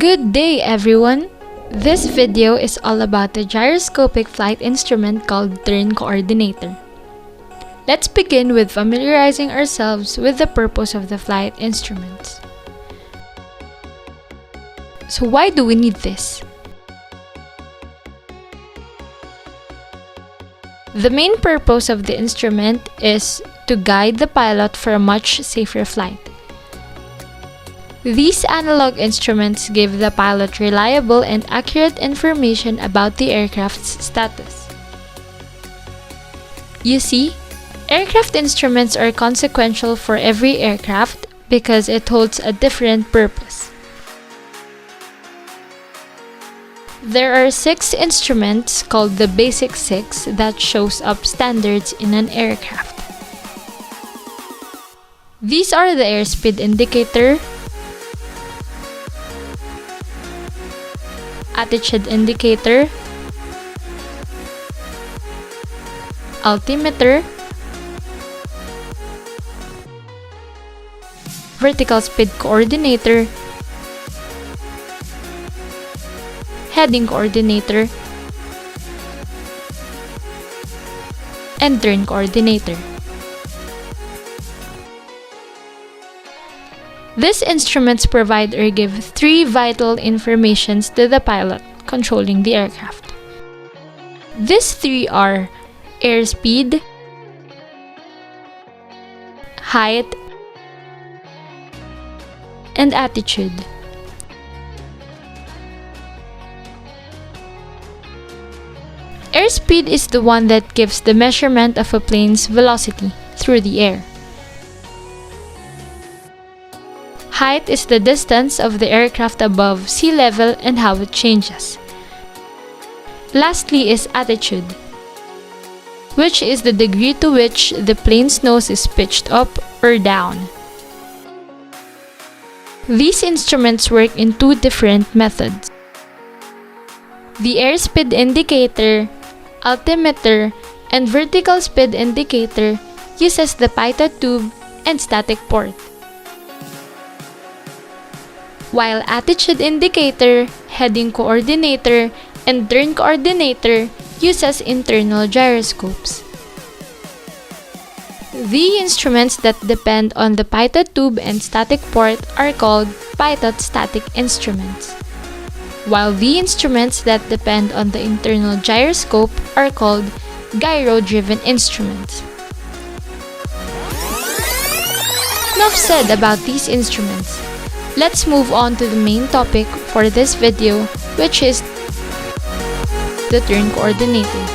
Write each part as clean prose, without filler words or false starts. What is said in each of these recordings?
Good day, everyone! This video is all about the gyroscopic flight instrument called turn coordinator. Let's begin with familiarizing ourselves with the purpose of the flight instruments. So why do we need this? The main purpose of the instrument is to guide the pilot for a much safer flight. These analog instruments give the pilot reliable and accurate information about the aircraft's status. You see, aircraft instruments are consequential for every aircraft because it holds a different purpose. There are 6 instruments called the Basic 6 that shows up standards in an aircraft. These are the airspeed indicator, attitude indicator, altimeter, vertical speed coordinator, heading coordinator, and turn coordinator. These instruments provide or give 3 vital informations to the pilot controlling the aircraft. These 3 are airspeed, height, and attitude. Airspeed is the one that gives the measurement of a plane's velocity through the air. Height is the distance of the aircraft above sea level and how it changes. Lastly is attitude, which is the degree to which the plane's nose is pitched up or down. These instruments work in 2 different methods. The airspeed indicator, altimeter, and vertical speed indicator uses the pitot tube and static port, while attitude indicator, heading coordinator, and turn coordinator uses internal gyroscopes. The instruments that depend on the pitot tube and static port are called pitot static instruments, while the instruments that depend on the internal gyroscope are called gyro-driven instruments. Enough said about these instruments. Let's move on to the main topic for this video, which is the turn coordinator.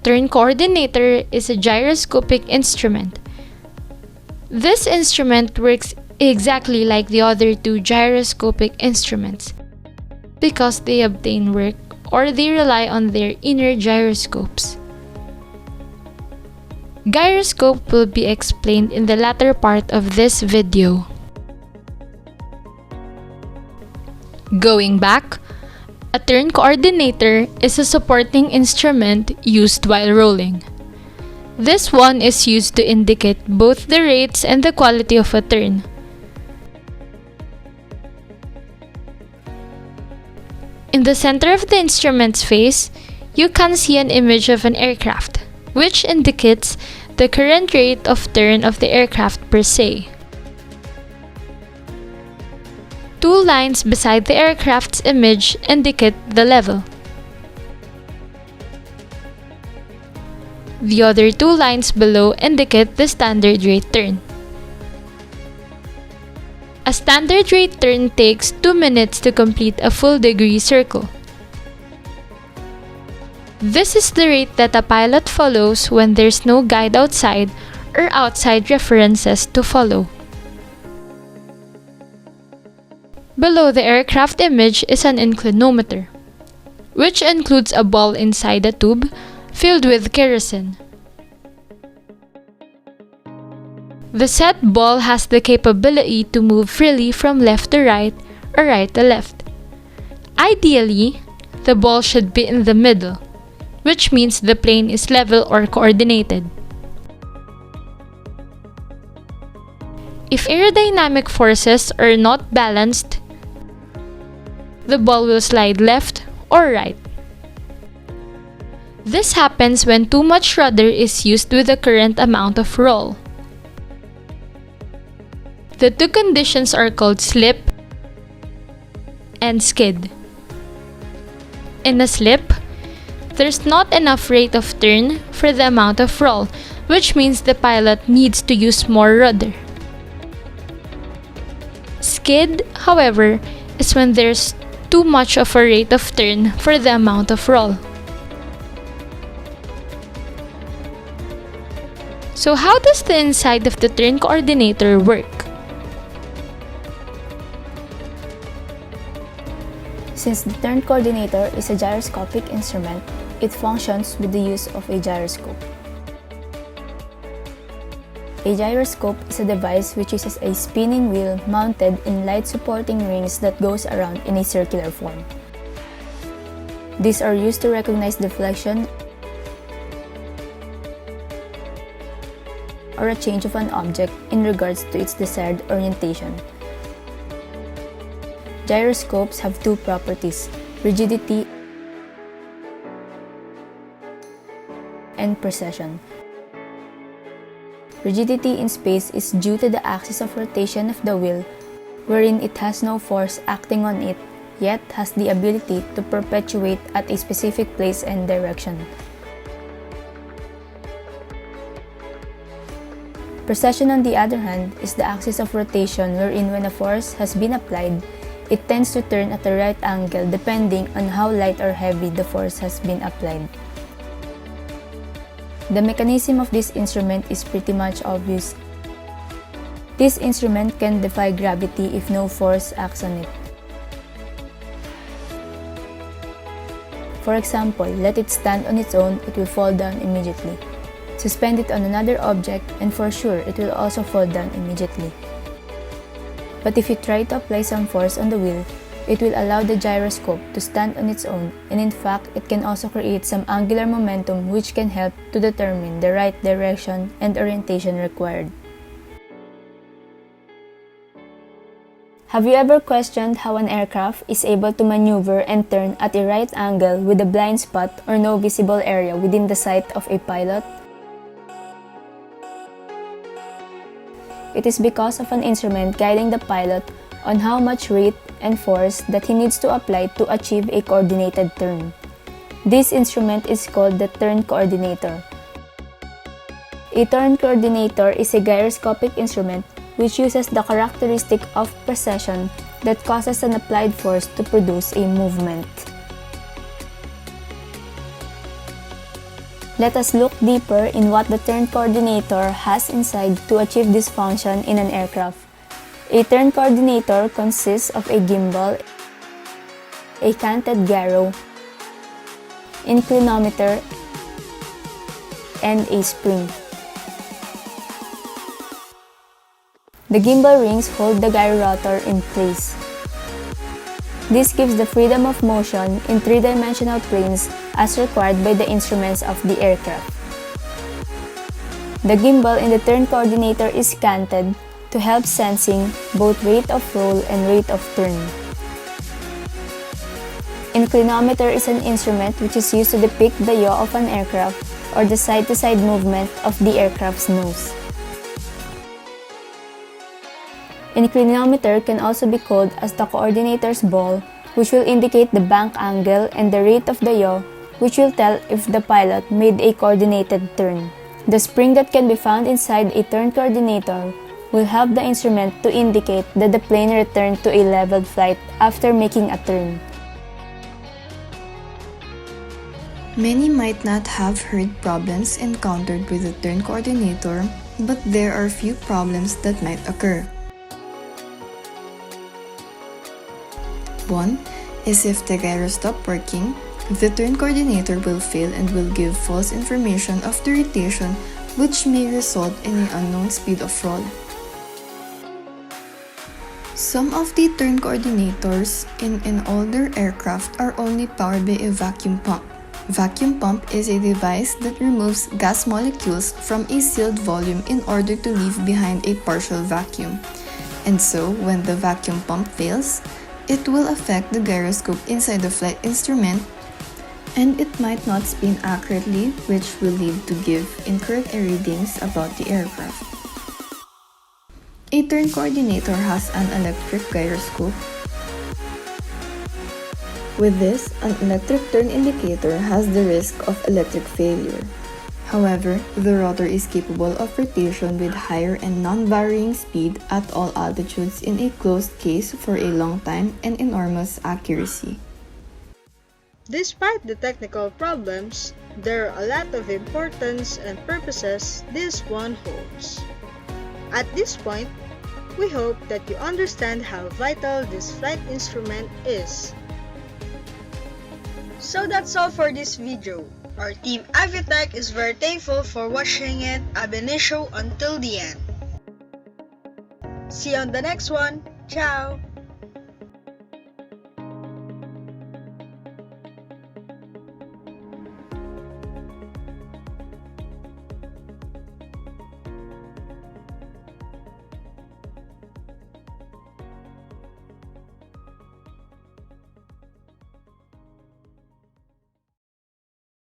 Turn coordinator is a gyroscopic instrument. This instrument works exactly like the other 2 gyroscopic instruments because they obtain work or they rely on their inner gyroscopes. Gyroscope will be explained in the latter part of this video. Going back, a turn coordinator is a supporting instrument used while rolling. This one is used to indicate both the rates and the quality of a turn. In the center of the instrument's face, you can see an image of an aircraft, which indicates the current rate of turn of the aircraft per se. 2 lines beside the aircraft's image indicate the level. The other 2 lines below indicate the standard rate turn. A standard rate turn takes 2 minutes to complete a full degree circle. This is the rate that a pilot follows when there's no guide outside or outside references to follow. Below the aircraft image is an inclinometer, which includes a ball inside a tube filled with kerosene. The set ball has the capability to move freely from left to right or right to left. Ideally, the ball should be in the middle, which means the plane is level or coordinated. If aerodynamic forces are not balanced, the ball will slide left or right. This happens when too much rudder is used with the current amount of roll. The two conditions are called slip and skid. In a slip, there's not enough rate of turn for the amount of roll, which means the pilot needs to use more rudder. Skid, however, is when there's too much of a rate of turn for the amount of roll. So how does the inside of the turn coordinator work? Since the turn coordinator is a gyroscopic instrument, it functions with the use of a gyroscope. A gyroscope is a device which uses a spinning wheel mounted in light supporting rings that goes around in a circular form. These are used to recognize deflection or a change of an object in regards to its desired orientation. Gyroscopes have two properties: rigidity and precession. Rigidity in space is due to the axis of rotation of the wheel, wherein it has no force acting on it, yet has the ability to perpetuate at a specific place and direction. Precession, on the other hand, is the axis of rotation wherein when a force has been applied, it tends to turn at a right angle depending on how light or heavy the force has been applied. The mechanism of this instrument is pretty much obvious. This instrument can defy gravity if no force acts on it. For example, let it stand on its own, it will fall down immediately. Suspend it on another object and for sure it will also fall down immediately. But if you try to apply some force on the wheel, it will allow the gyroscope to stand on its own, and in fact, it can also create some angular momentum which can help to determine the right direction and orientation required. Have you ever questioned how an aircraft is able to maneuver and turn at a right angle with a blind spot or no visible area within the sight of a pilot? It is because of an instrument guiding the pilot on how much rate and force that he needs to apply to achieve a coordinated turn. This instrument is called the turn coordinator. A turn coordinator is a gyroscopic instrument which uses the characteristic of precession that causes an applied force to produce a movement. Let us look deeper in what the turn coordinator has inside to achieve this function in an aircraft. A turn coordinator consists of a gimbal, a canted gyro, inclinometer, and a spring. The gimbal rings hold the gyrotor in place. This gives the freedom of motion in three-dimensional planes as required by the instruments of the aircraft. The gimbal in the turn coordinator is canted to help sensing both rate of roll and rate of turn. Inclinometer is an instrument which is used to depict the yaw of an aircraft or the side-to-side movement of the aircraft's nose. Inclinometer can also be called as the coordinator's ball, which will indicate the bank angle, and the rate of the yaw, which will tell if the pilot made a coordinated turn. The spring that can be found inside a turn coordinator will help the instrument to indicate that the plane returned to a leveled flight after making a turn. Many might not have heard problems encountered with the turn coordinator, but there are few problems that might occur. One is if the gyro stops working, the turn coordinator will fail and will give false information of the rotation, which may result in an unknown speed of roll. Some of the turn coordinators in an older aircraft are only powered by a vacuum pump. Vacuum pump is a device that removes gas molecules from a sealed volume in order to leave behind a partial vacuum. And so, when the vacuum pump fails, it will affect the gyroscope inside the flight instrument, and it might not spin accurately, which will lead to give incorrect readings about the aircraft. A turn coordinator has an electric gyroscope. With this, an electric turn indicator has the risk of electric failure. However, the rotor is capable of rotation with higher and non-varying speed at all altitudes in a closed case for a long time and enormous accuracy. Despite the technical problems, there are a lot of importance and purposes this one holds. At this point, we hope that you understand how vital this flight instrument is. So that's all for this video. Our team Aviatech is very thankful for watching it ab initio until the end. See you on the next one. Ciao!